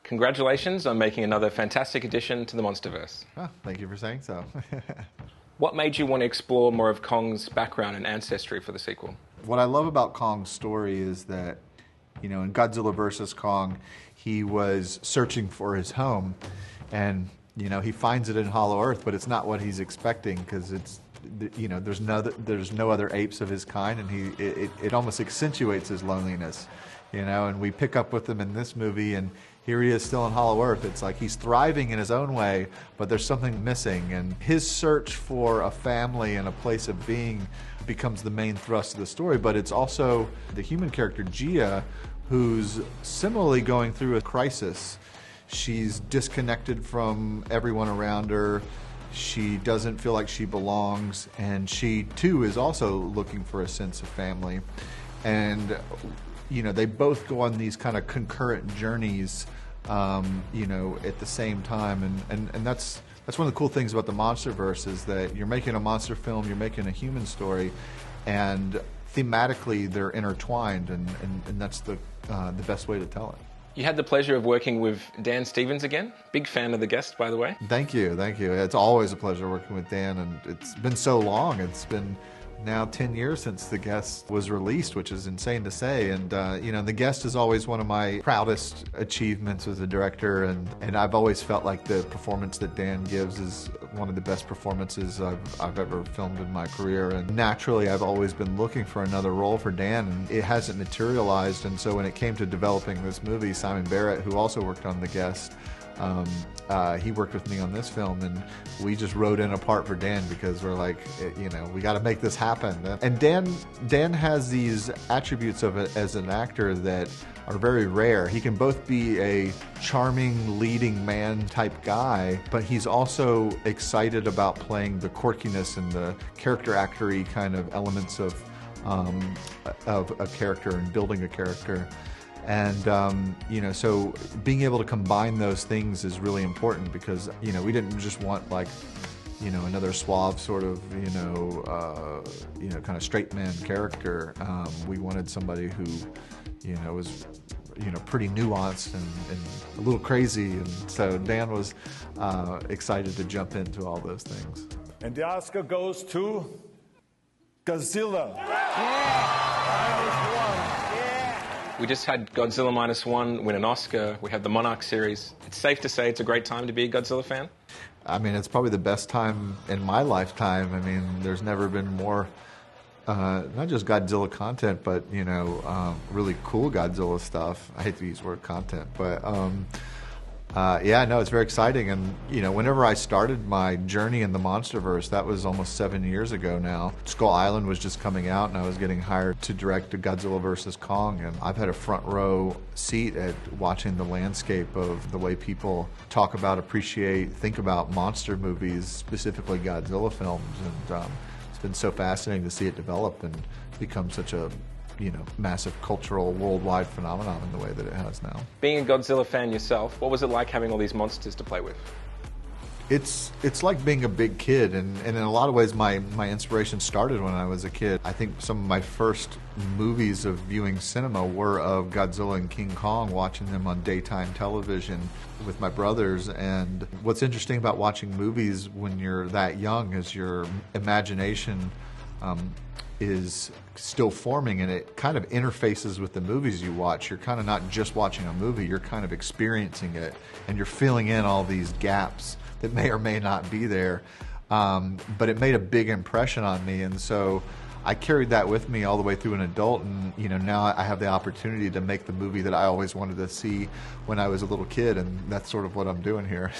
Congratulations on making another fantastic addition to the monsterverse. Oh, thank you for saying so. What made you want to explore more of Kong's background and ancestry for the sequel? What I love about Kong's story is that, you know, in Godzilla vs. Kong, he was searching for his home, and, you know, he finds it in Hollow Earth, but it's not what he's expecting, because it's, you know, there's no other apes of his kind, and it almost accentuates his loneliness, you know, and we pick up with him in this movie, and here he is still in Hollow Earth. It's like he's thriving in his own way, but there's something missing, and his search for a family and a place of being becomes the main thrust of the story. But it's also the human character, Gia, who's similarly going through a crisis. She's disconnected from everyone around her. She doesn't feel like she belongs, and she too is also looking for a sense of family. And you know, they both go on these kind of concurrent journeys, you know, at the same time, and that's one of the cool things about the MonsterVerse, is that you're making a monster film, you're making a human story, and thematically they're intertwined, and that's the best way to tell it. You had the pleasure of working with Dan Stevens again. Big fan of the guest, by the way. Thank you, thank you. It's always a pleasure working with Dan, and it's been so long. It's been now 10 years since The Guest was released, which is insane to say. And, you know, The Guest is always one of my proudest achievements as a director, and I've always felt like the performance that Dan gives is one of the best performances I've ever filmed in my career. And naturally, I've always been looking for another role for Dan, and it hasn't materialized. And so when it came to developing this movie, Simon Barrett, who also worked on The Guest, he worked with me on this film, and we just wrote in a part for Dan because we're like, you know, we got to make this happen. And Dan has these attributes of it as an actor that are very rare. He can both be a charming leading man type guy, but he's also excited about playing the quirkiness and the character actory kind of elements of a character and building a character. And, you know, so being able to combine those things is really important, because, you know, we didn't just want, like, you know, another suave sort of, you know, kind of straight man character. We wanted somebody who, you know, was, you know, pretty nuanced and a little crazy. And so Dan was excited to jump into all those things. And the Oscar goes to Godzilla. We just had Godzilla -1 win an Oscar. We had the Monarch series. It's safe to say it's a great time to be a Godzilla fan? I mean, it's probably the best time in my lifetime. I mean, there's never been more, not just Godzilla content, but, you know, really cool Godzilla stuff. I hate to use the word content, but yeah, no, it's very exciting. And, you know, whenever I started my journey in the MonsterVerse, that was almost 7 years ago now. Skull Island was just coming out, and I was getting hired to direct a Godzilla vs. Kong. And I've had a front row seat at watching the landscape of the way people talk about, appreciate, think about monster movies, specifically Godzilla films. And it's been so fascinating to see it develop and become such a, you know, massive cultural worldwide phenomenon in the way that it has now. Being a Godzilla fan yourself, what was it like having all these monsters to play with? It's like being a big kid, and in a lot of ways my inspiration started when I was a kid. I think some of my first movies of viewing cinema were of Godzilla and King Kong, watching them on daytime television with my brothers. And what's interesting about watching movies when you're that young is your imagination is still forming, and it kind of interfaces with the movies you watch. You're kind of not just watching a movie, you're kind of experiencing it, and you're filling in all these gaps that may or may not be there. But it made a big impression on me, and so I carried that with me all the way through an adult, and, you know, now I have the opportunity to make the movie that I always wanted to see when I was a little kid, and that's sort of what I'm doing here.